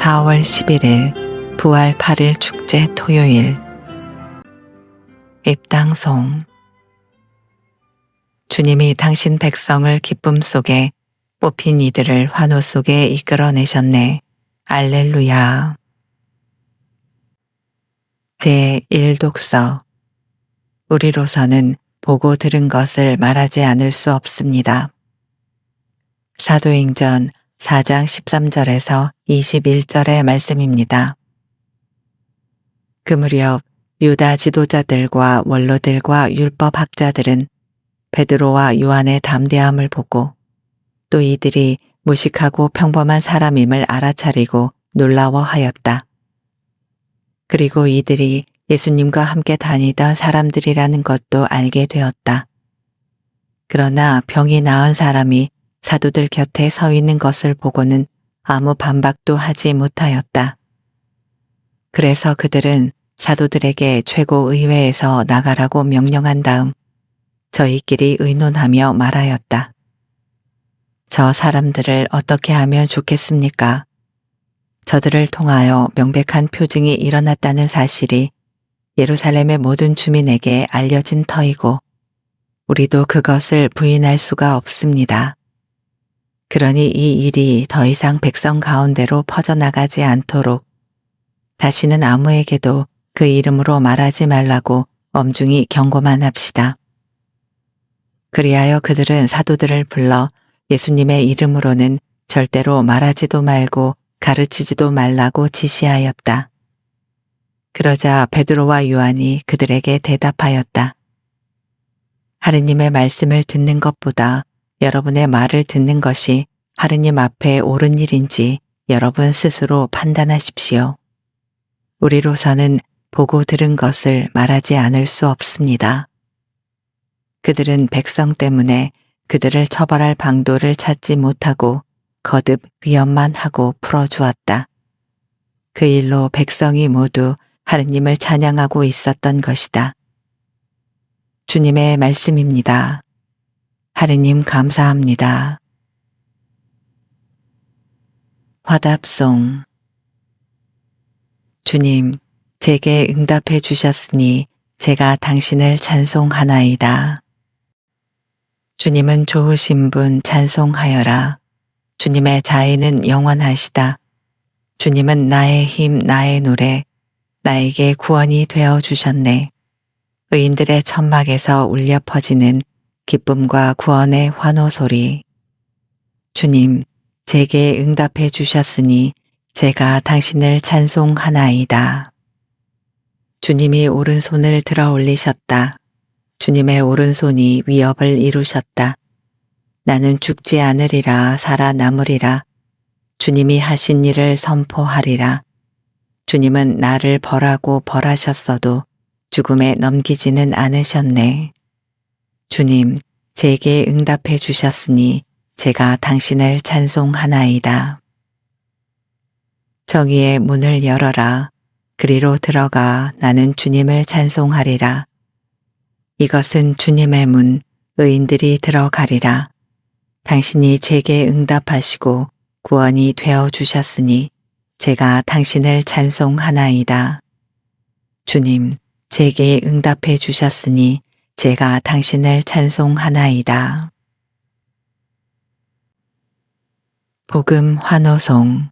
4월 11일 부활 8일 축제 토요일 입당송 주님이 당신 백성을 기쁨 속에 뽑힌 이들을 환호 속에 이끌어내셨네. 알렐루야. 제1독서 우리로서는 보고 들은 것을 말하지 않을 수 없습니다. 사도행전 4장 13절에서 21절의 말씀입니다. 그 무렵 유다 지도자들과 원로들과 율법학자들은 베드로와 요한의 담대함을 보고 또 이들이 무식하고 평범한 사람임을 알아차리고 놀라워하였다. 그리고 이들이 예수님과 함께 다니던 사람들이라는 것도 알게 되었다. 그러나 병이 나은 사람이 사도들 곁에 서 있는 것을 보고는 아무 반박도 하지 못하였다. 그래서 그들은 사도들에게 최고의회에서 나가라고 명령한 다음 저희끼리 의논하며 말하였다. 저 사람들을 어떻게 하면 좋겠습니까? 저들을 통하여 명백한 표징이 일어났다는 사실이 예루살렘의 모든 주민에게 알려진 터이고 우리도 그것을 부인할 수가 없습니다. 그러니 이 일이 더 이상 백성 가운데로 퍼져나가지 않도록 다시는 아무에게도 그 이름으로 말하지 말라고 엄중히 경고만 합시다. 그리하여 그들은 사도들을 불러 예수님의 이름으로는 절대로 말하지도 말고 가르치지도 말라고 지시하였다. 그러자 베드로와 요한이 그들에게 대답하였다. 하느님의 말씀을 듣는 것보다 여러분의 말을 듣는 것이 하느님 앞에 옳은 일인지 여러분 스스로 판단하십시오. 우리로서는 보고 들은 것을 말하지 않을 수 없습니다. 그들은 백성 때문에 그들을 처벌할 방도를 찾지 못하고 거듭 위협만 하고 풀어주었다. 그 일로 백성이 모두 하느님을 찬양하고 있었던 것이다. 주님의 말씀입니다. 하느님 감사합니다. 화답송 주님, 제게 응답해 주셨으니 제가 당신을 찬송하나이다. 주님은 좋으신 분 찬송하여라. 주님의 자애는 영원하시다. 주님은 나의 힘, 나의 노래, 나에게 구원이 되어 주셨네. 의인들의 천막에서 울려 퍼지는 기쁨과 구원의 환호 소리. 주님, 제게 응답해 주셨으니 제가 당신을 찬송하나이다. 주님이 오른손을 들어 올리셨다. 주님의 오른손이 위협을 이루셨다. 나는 죽지 않으리라 살아남으리라. 주님이 하신 일을 선포하리라. 주님은 나를 벌하고 벌하셨어도 죽음에 넘기지는 않으셨네. 주님, 제게 응답해 주셨으니 제가 당신을 찬송하나이다. 정의의 문을 열어라. 그리로 들어가 나는 주님을 찬송하리라. 이것은 주님의 문, 의인들이 들어가리라. 당신이 제게 응답하시고 구원이 되어 주셨으니 제가 당신을 찬송하나이다. 주님, 제게 응답해 주셨으니 제가 당신을 찬송하나이다. 복음 환호송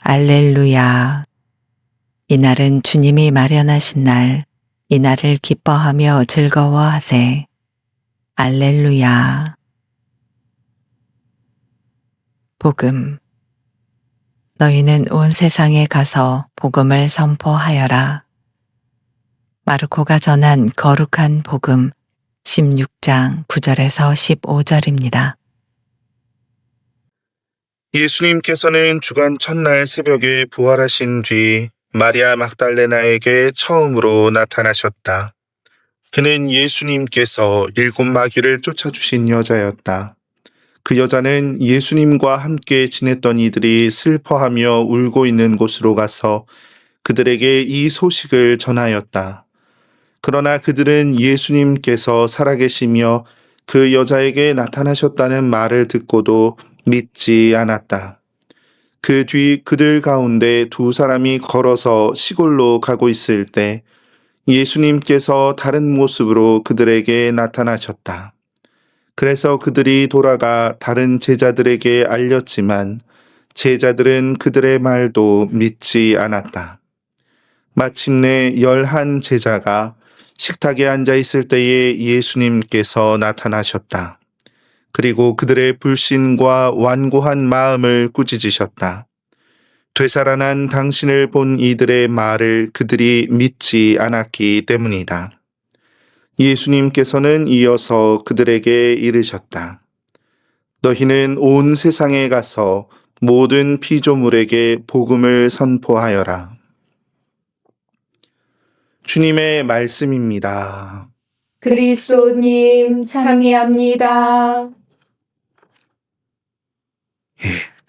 알렐루야. 이날은 주님이 마련하신 날, 이날을 기뻐하며 즐거워하세. 알렐루야. 복음 너희는 온 세상에 가서 복음을 선포하여라. 마르코가 전한 거룩한 복음 16장 9절에서 15절입니다. 예수님께서는 주간 첫날 새벽에 부활하신 뒤 마리아 막달레나에게 처음으로 나타나셨다. 그는 예수님께서 7 마귀를 쫓아주신 여자였다. 그 여자는 예수님과 함께 지냈던 이들이 슬퍼하며 울고 있는 곳으로 가서 그들에게 이 소식을 전하였다. 그러나 그들은 예수님께서 살아계시며 그 여자에게 나타나셨다는 말을 듣고도 믿지 않았다. 그 뒤 그들 가운데 두 사람이 걸어서 시골로 가고 있을 때 예수님께서 다른 모습으로 그들에게 나타나셨다. 그래서 그들이 돌아가 다른 제자들에게 알렸지만 제자들은 그들의 말도 믿지 않았다. 마침내 11 제자가 식탁에 앉아 있을 때에 예수님께서 나타나셨다. 그리고 그들의 불신과 완고한 마음을 꾸짖으셨다. 되살아난 당신을 본 이들의 말을 그들이 믿지 않았기 때문이다. 예수님께서는 이어서 그들에게 이르셨다. 너희는 온 세상에 가서 모든 피조물에게 복음을 선포하여라. 주님의 말씀입니다. 그리스도님 찬미합니다.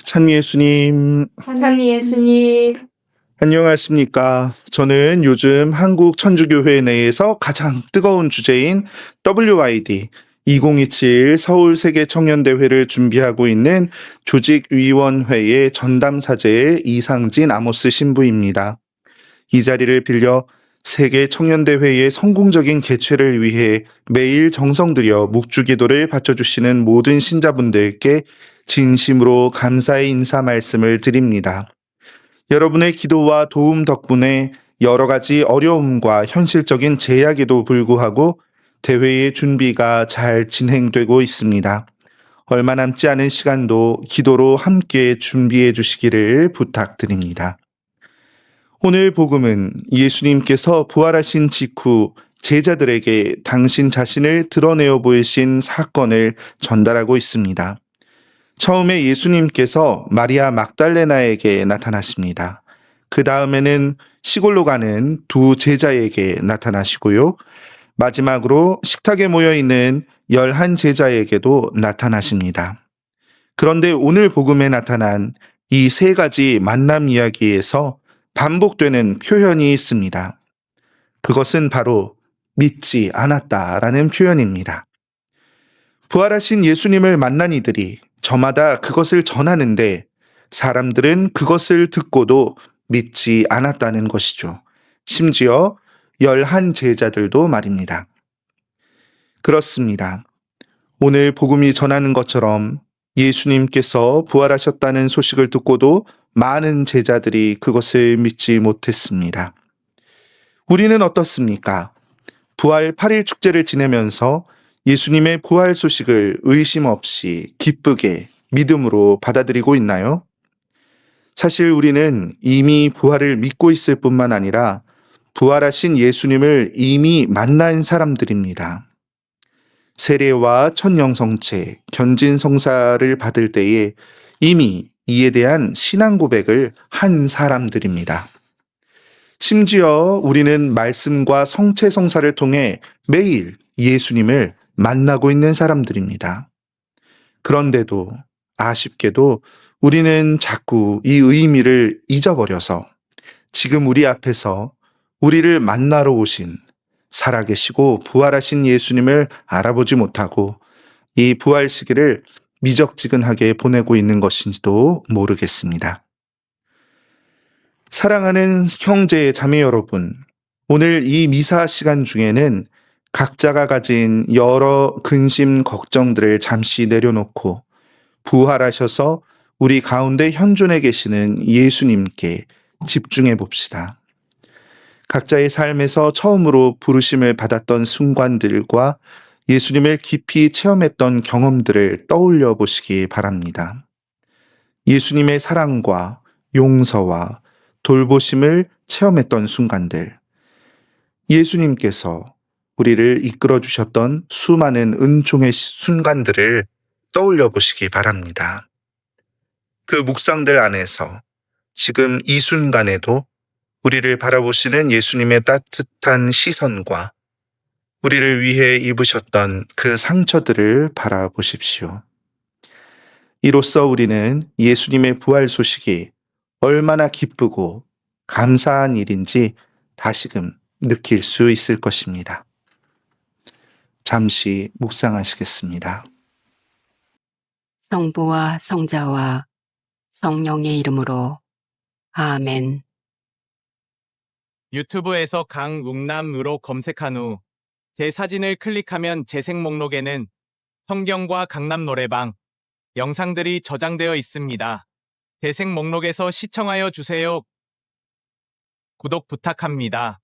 참 예수님, 찬미 예수님. 안녕하십니까. 저는 요즘 한국 천주교회 내에서 가장 뜨거운 주제인 WID 2027 서울 세계 청년대회를 준비하고 있는 조직위원회의 전담사제의 이상진 아모스 신부입니다. 이 자리를 빌려 세계 청년대회의 성공적인 개최를 위해 매일 정성 들여 묵주기도를 바쳐주시는 모든 신자분들께 진심으로 감사의 인사 말씀을 드립니다. 여러분의 기도와 도움 덕분에 여러 가지 어려움과 현실적인 제약에도 불구하고 대회의 준비가 잘 진행되고 있습니다. 얼마 남지 않은 시간도 기도로 함께 준비해 주시기를 부탁드립니다. 오늘 복음은 예수님께서 부활하신 직후 제자들에게 당신 자신을 드러내어 보이신 사건을 전달하고 있습니다. 처음에 예수님께서 마리아 막달레나에게 나타나십니다. 그 다음에는 시골로 가는 두 제자에게 나타나시고요. 마지막으로 식탁에 모여있는 11 제자에게도 나타나십니다. 그런데 오늘 복음에 나타난 이 세 가지 만남 이야기에서 반복되는 표현이 있습니다. 그것은 바로 믿지 않았다라는 표현입니다. 부활하신 예수님을 만난 이들이 저마다 그것을 전하는데 사람들은 그것을 듣고도 믿지 않았다는 것이죠. 심지어 11 제자들도 말입니다. 그렇습니다. 오늘 복음이 전하는 것처럼 예수님께서 부활하셨다는 소식을 듣고도 많은 제자들이 그것을 믿지 못했습니다. 우리는 어떻습니까? 부활 8일 축제를 지내면서 예수님의 부활 소식을 의심 없이 기쁘게 믿음으로 받아들이고 있나요? 사실 우리는 이미 부활을 믿고 있을 뿐만 아니라 부활하신 예수님을 이미 만난 사람들입니다. 세례와 천영성체, 견진성사를 받을 때에 이미 이에 대한 신앙 고백을 한 사람들입니다. 심지어 우리는 말씀과 성체성사를 통해 매일 예수님을 만나고 있는 사람들입니다. 그런데도 아쉽게도 우리는 자꾸 이 의미를 잊어버려서 지금 우리 앞에서 우리를 만나러 오신 살아계시고 부활하신 예수님을 알아보지 못하고 이 부활 시기를 미적지근하게 보내고 있는 것인지도 모르겠습니다. 사랑하는 형제 자매 여러분, 오늘 이 미사 시간 중에는 각자가 가진 여러 근심 걱정들을 잠시 내려놓고 부활하셔서 우리 가운데 현존해 계시는 예수님께 집중해 봅시다. 각자의 삶에서 처음으로 부르심을 받았던 순간들과 예수님을 깊이 체험했던 경험들을 떠올려 보시기 바랍니다. 예수님의 사랑과 용서와 돌보심을 체험했던 순간들, 예수님께서 우리를 이끌어 주셨던 수많은 은총의 순간들을 떠올려 보시기 바랍니다. 그 묵상들 안에서 지금 이 순간에도 우리를 바라보시는 예수님의 따뜻한 시선과 우리를 위해 입으셨던 그 상처들을 바라보십시오. 이로써 우리는 예수님의 부활 소식이 얼마나 기쁘고 감사한 일인지 다시금 느낄 수 있을 것입니다. 잠시 묵상하시겠습니다. 성부와 성자와 성령의 이름으로. 아멘. 유튜브에서 강웅남으로 검색한 후 제 사진을 클릭하면 재생 목록에는 성경과 강남 노래방 영상들이 저장되어 있습니다. 재생 목록에서 시청하여 주세요. 구독 부탁합니다.